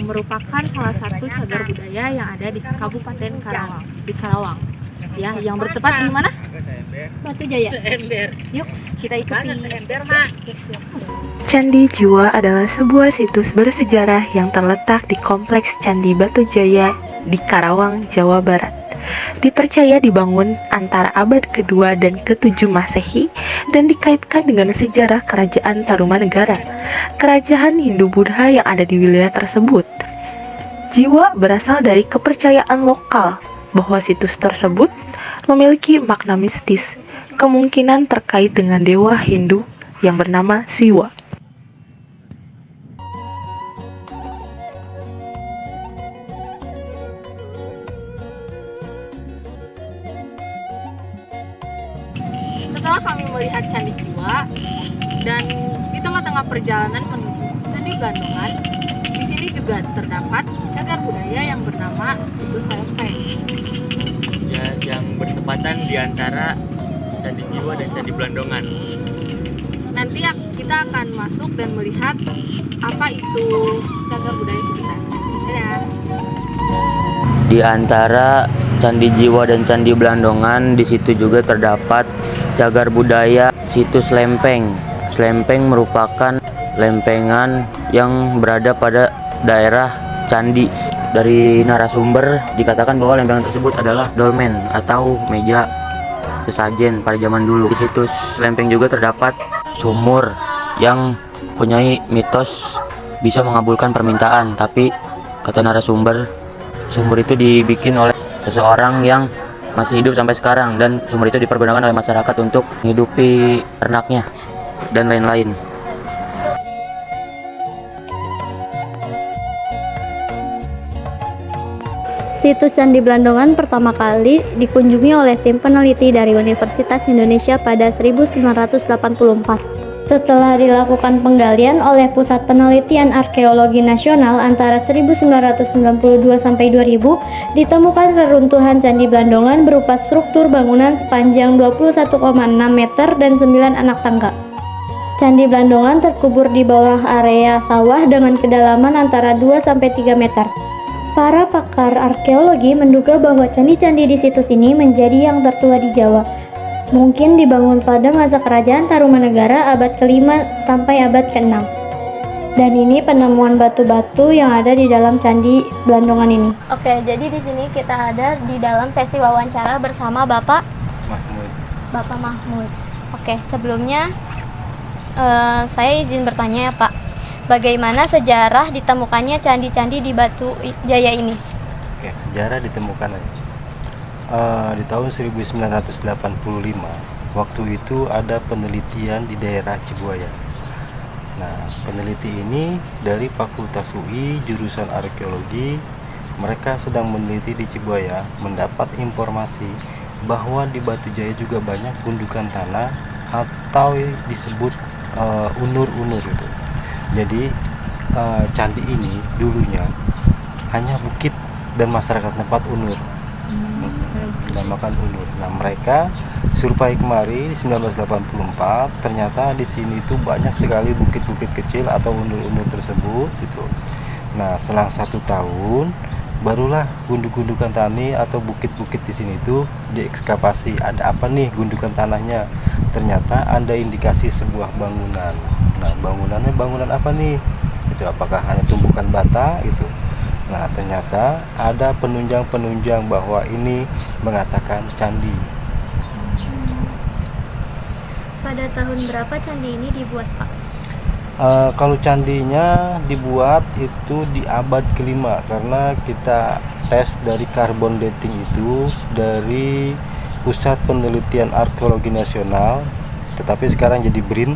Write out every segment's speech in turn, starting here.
merupakan salah satu cagar budaya yang ada di Kabupaten Karawang. Ya, yang bertempat di mana? Batu Jaya. Yuk, kita ikuti. Candi Jiwa adalah sebuah situs bersejarah yang terletak di Kompleks Candi Batu Jaya di Karawang, Jawa Barat. Dipercaya dibangun antara abad ke-2 dan ke-7 Masehi dan dikaitkan dengan sejarah Kerajaan Tarumanegara, kerajaan Hindu-Buddha yang ada di wilayah tersebut. Jiwa berasal dari kepercayaan lokal bahwa situs tersebut memiliki makna mistis, kemungkinan terkait dengan dewa Hindu yang bernama Siwa. Setelah kami melihat Candi Jiwa dan di tengah-tengah perjalanan menuju Candi Blandongan, di sini juga terdapat cagar budaya yang bernama Situs Lempeng. Ya, yang bertepatan di antara Candi Jiwa dan Candi Blandongan. Nanti kita akan masuk dan melihat apa itu cagar budaya Situs Lempeng. Dadah. Di antara Candi Jiwa dan Candi Blandongan, di situ juga terdapat cagar budaya Situs Lempeng. Lempeng merupakan lempengan yang berada pada daerah candi. Dari narasumber dikatakan bahwa lempengan tersebut adalah dolmen atau meja sesajen pada zaman dulu. Di situs lempeng juga terdapat sumur yang mempunyai mitos bisa mengabulkan permintaan, tapi kata narasumber, sumur itu dibikin oleh seseorang yang masih hidup sampai sekarang dan sumur itu dipergunakan oleh masyarakat untuk menghidupi ternaknya dan lain-lain. Situs Candi Blandongan pertama kali dikunjungi oleh tim peneliti dari Universitas Indonesia pada 1984. Setelah dilakukan penggalian oleh Pusat Penelitian Arkeologi Nasional antara 1992 sampai 2000, ditemukan reruntuhan Candi Blandongan berupa struktur bangunan sepanjang 21,6 meter dan 9 anak tangga. Candi Blandongan terkubur di bawah area sawah dengan kedalaman antara 2 sampai 3 meter. Para pakar arkeologi menduga bahwa candi-candi di situs ini menjadi yang tertua di Jawa. Mungkin dibangun pada masa kerajaan Tarumanegara abad ke-5 sampai abad ke-6. Dan ini penemuan batu-batu yang ada di dalam Candi Blandongan ini. Oke, jadi di sini kita ada di dalam sesi wawancara bersama Bapak Mahmud. Oke, sebelumnya saya izin bertanya ya Pak, bagaimana sejarah ditemukannya candi-candi di Batu Jaya ini? Oke, sejarah ditemukan di tahun 1985. Waktu itu ada penelitian di daerah Cibuaya. Nah, peneliti ini dari Fakultas UI jurusan arkeologi. Mereka sedang meneliti di Cibuaya, mendapat informasi bahwa di Batu Jaya juga banyak gundukan tanah atau disebut unur-unur itu. Jadi candi ini dulunya hanya bukit dan masyarakat tempat unur, dinamakan unur. Nah, mereka survei kemari di 1984, ternyata di sini itu banyak sekali bukit-bukit kecil atau unur-unur tersebut gitu. Nah, selang 1 tahun barulah gundukan tanah atau bukit-bukit di sini itu diekskavasi. Ada apa nih gundukan tanahnya? Ternyata ada indikasi sebuah bangunan. Nah, bangunannya bangunan apa nih? Itu apakah hanya tumpukan bata itu? Nah, ternyata ada penunjang-penunjang bahwa ini mengatakan candi. Pada tahun berapa candi ini dibuat, Pak? Kalau candinya dibuat itu di abad ke-5, karena kita tes dari carbon dating itu dari Pusat Penelitian Arkeologi Nasional, tetapi sekarang jadi BRIN.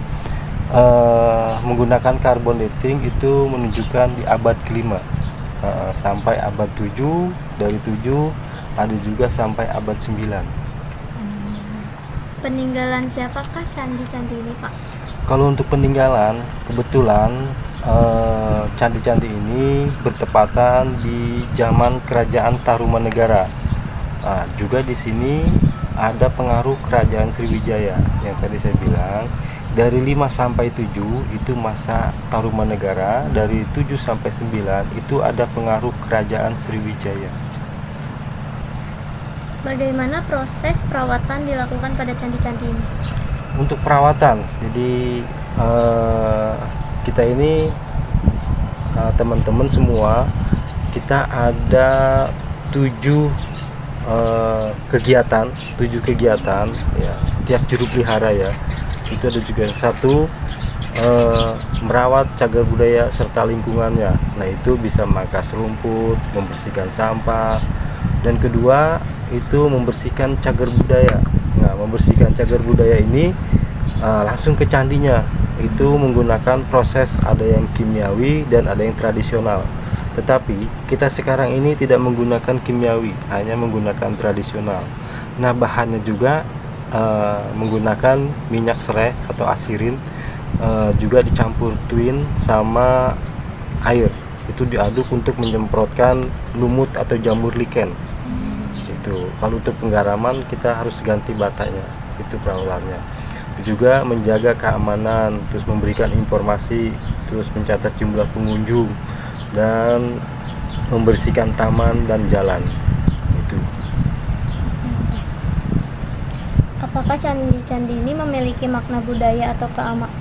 Menggunakan carbon dating itu menunjukkan di abad ke-5 sampai abad 7, dari 7 ada juga sampai abad 9. Peninggalan siapakah candi-candi ini, Pak? Kalau untuk peninggalan, kebetulan candi-candi ini bertepatan di zaman Kerajaan Tarumanegara. Juga di sini ada pengaruh kerajaan Sriwijaya yang tadi saya bilang. Dari 5 sampai 7 itu masa Tarumanegara, dari 7 sampai 9 itu ada pengaruh kerajaan Sriwijaya. Bagaimana proses perawatan dilakukan pada candi-candi ini? Untuk perawatan, jadi kita ini teman-teman semua, kita ada 7 kegiatan ya, setiap juru pelihara ya. Itu ada juga yang satu merawat cagar budaya serta lingkungannya. Nah, itu bisa memangkas rumput, membersihkan sampah, dan kedua itu membersihkan cagar budaya. Nah, membersihkan cagar budaya ini langsung ke candinya, itu menggunakan proses, ada yang kimiawi dan ada yang tradisional. Tetapi kita sekarang ini tidak menggunakan kimiawi, hanya menggunakan tradisional. Nah, bahannya juga menggunakan minyak serai atau asirin, juga dicampur twin sama air, itu diaduk untuk menyemprotkan lumut atau jamur lichen. Itu kalau untuk penggaraman kita harus ganti batanya, itu perawatannya. Juga menjaga keamanan, terus memberikan informasi, terus mencatat jumlah pengunjung dan membersihkan taman dan jalan. Itu. Apakah candi-candi ini memiliki makna budaya atau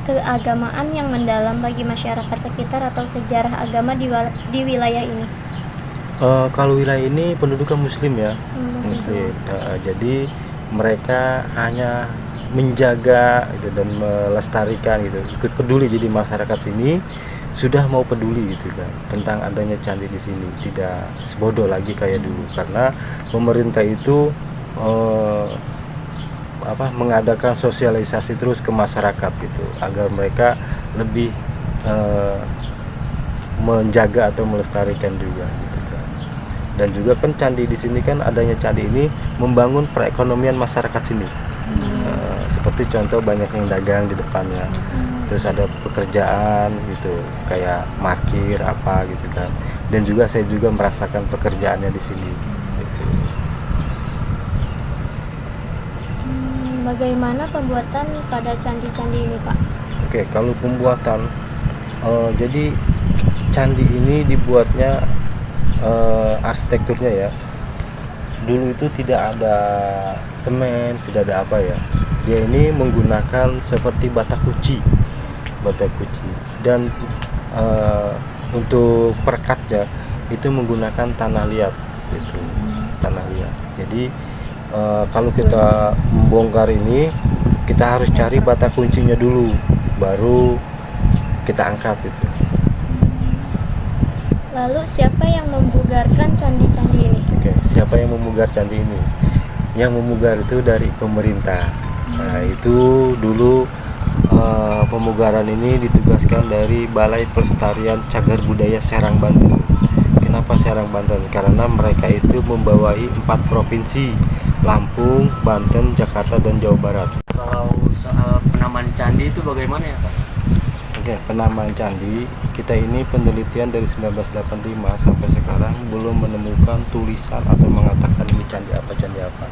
keagamaan yang mendalam bagi masyarakat sekitar atau sejarah agama di wilayah ini? Kalau wilayah ini penduduknya Muslim ya, Muslim. jadi mereka hanya menjaga gitu dan melestarikan gitu, ikut peduli. Jadi masyarakat sini sudah mau peduli gitu kan tentang adanya candi di sini, tidak sebodoh lagi kayak dulu, karena pemerintah itu mengadakan sosialisasi terus ke masyarakat gitu agar mereka lebih menjaga atau melestarikan juga gitu kan. Dan juga kan candi di sini kan, adanya candi ini membangun perekonomian masyarakat sini. Seperti contoh banyak yang dagang di depannya, terus ada pekerjaan gitu kayak parkir apa gitu kan, dan juga saya juga merasakan pekerjaannya di sini gitu. Bagaimana pembuatan pada candi-candi ini, Pak? Oke, kalau pembuatan, jadi candi ini dibuatnya arsitekturnya ya. Dulu itu tidak ada semen, tidak ada apa ya. Dia ini menggunakan seperti bata kuci, dan untuk perekatnya itu menggunakan tanah liat, gitu, tanah liat. Jadi kalau kita membongkar ini, kita harus cari bata kuncinya dulu, baru kita angkat itu. Lalu siapa yang membugarkan candi-candi ini? Oke, siapa yang memugar candi ini? Yang memugar itu dari pemerintah. Nah, itu dulu pemugaran ini ditugaskan dari Balai Pelestarian Cagar Budaya Serang, Banten. Kenapa Serang, Banten? Karena mereka itu membawahi 4 provinsi, Lampung, Banten, Jakarta, dan Jawa Barat. Kalau soal penamaan candi itu bagaimana ya Pak? Oke, penamaan candi, kita ini penelitian dari 1985 sampai sekarang belum menemukan tulisan atau mengatakan ini candi apa.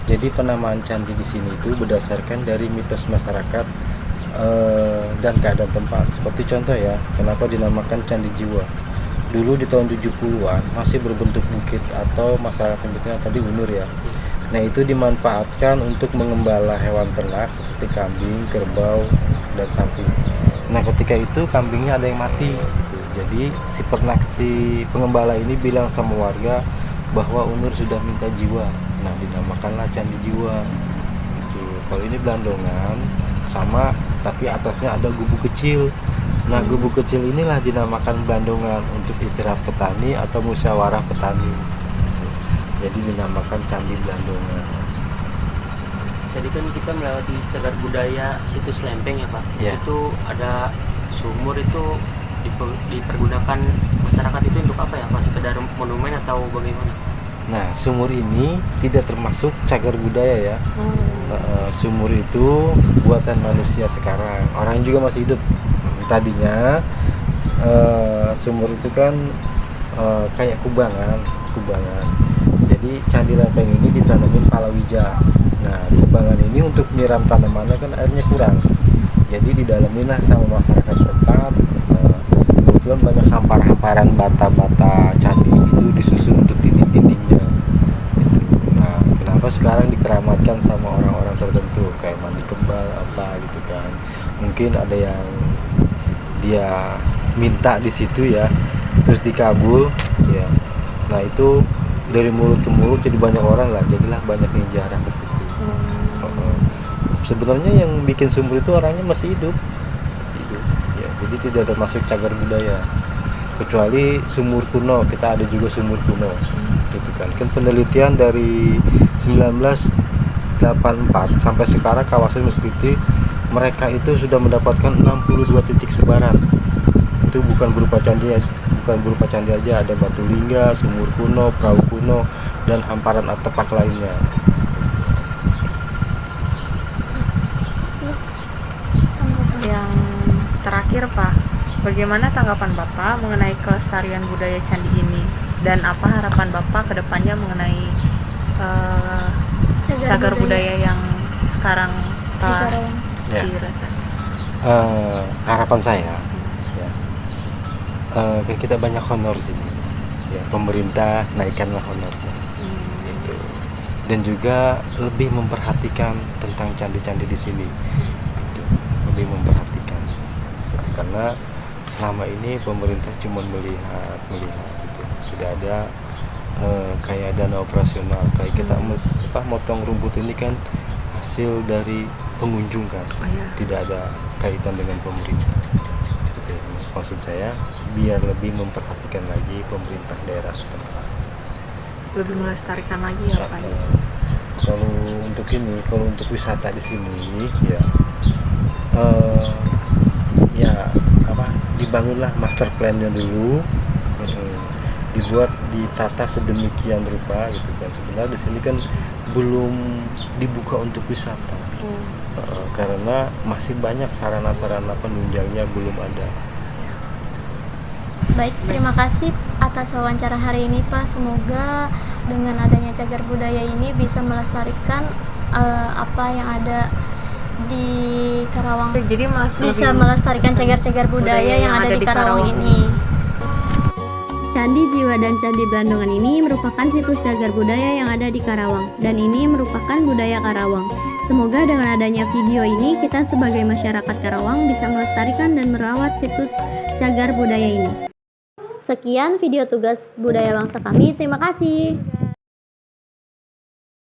Jadi penamaan candi di sini itu berdasarkan dari mitos masyarakat dan keadaan tempat. Seperti contoh ya, kenapa dinamakan Candi Jiwa. Dulu di tahun 70-an masih berbentuk bukit atau masyarakat bentuknya tadi unur ya. Nah, itu dimanfaatkan untuk mengembala hewan ternak seperti kambing, kerbau, dan sapi. Nah, ketika itu kambingnya ada yang mati gitu. Jadi si pengembala ini bilang sama warga bahwa unur sudah minta jiwa. Nah, dinamakanlah Candi Jiwa gitu. Kalau ini Blandongan sama, tapi atasnya ada gubuk kecil. Nah, gubuk kecil inilah dinamakan Blandongan untuk istirahat petani atau musyawarah petani gitu. Jadi dinamakan Candi Blandongan. Jadi kan kita melewati cagar budaya situs Lempeng ya Pak. Ya. Itu ada sumur, itu dipergunakan masyarakat itu untuk apa ya Pak? Sekedar monumen atau bagaimana? Nah, sumur ini tidak termasuk cagar budaya ya. Sumur itu buatan manusia sekarang. Orang juga masih hidup. Tadinya sumur itu kan kayak kubangan. Jadi Candi Lempeng ini ditanamin palawija. Nah, kubangan ini untuk nyiram tanamannya kan airnya kurang, jadi didalamin lah sama masyarakat setempat. Kebetulan banyak hamparan bata-bata candi itu disusun untuk dinding-dindingnya gitu. Nah, kenapa sekarang dikeramatkan sama orang-orang tertentu kayak mandi kebal apa gitu kan, mungkin ada yang dia minta di situ ya, terus dikabul ya. Nah, itu dari mulut ke mulut jadi banyak orang lah, jadilah banyak yang jarang ke situ. Sebenarnya yang bikin sumur itu orangnya masih hidup ya, jadi tidak termasuk cagar budaya, kecuali sumur kuno. Kita ada juga sumur kuno gitu kan penelitian dari 1984 sampai sekarang kawasan Meskiti mereka itu sudah mendapatkan 62 titik sebaran. Itu bukan berupa candi aja, ada batu lingga, sumur kuno, perahu kuno, dan hamparan artefak lainnya. Yang terakhir Pak, bagaimana tanggapan Bapak mengenai kelestarian budaya candi ini? Dan apa harapan Bapak ke depannya mengenai cagar budaya yang sekarang telah dilestarikan? Harapan saya ya, kan kita banyak honor sini ya, pemerintah naikkanlah honornya gitu. Dan juga lebih memperhatikan tentang candi-candi di sini gitu. Lebih memperhatikan gitu. Karena selama ini pemerintah cuma melihat gitu, tidak ada kayak dana operasional, kayak kita motong rumput ini kan hasil dari pengunjung kan, tidak ada kaitan dengan pemerintah gitu. Maksud saya biar lebih memperhatikan lagi pemerintah daerah setempat, Lebih melestarikan lagi ya Pak? Kalau untuk wisata di sini ya, dibangunlah master plan-nya dulu, dibuat, ditata sedemikian rupa gitu kan. Sebenarnya di sini kan belum dibuka untuk wisata, karena masih banyak sarana-sarana penunjangnya belum ada. Baik, terima kasih atas wawancara hari ini Pak. Semoga dengan adanya cagar budaya ini bisa melestarikan apa yang ada di Karawang. Jadi Bisa melestarikan cagar-cagar budaya yang ada di Karawang ini. Candi Jiwa dan Candi Blandongan ini merupakan situs cagar budaya yang ada di Karawang, dan ini merupakan budaya Karawang. Semoga dengan adanya video ini kita sebagai masyarakat Karawang bisa melestarikan dan merawat situs cagar budaya ini. Sekian video tugas budaya bangsa kami. Terima kasih.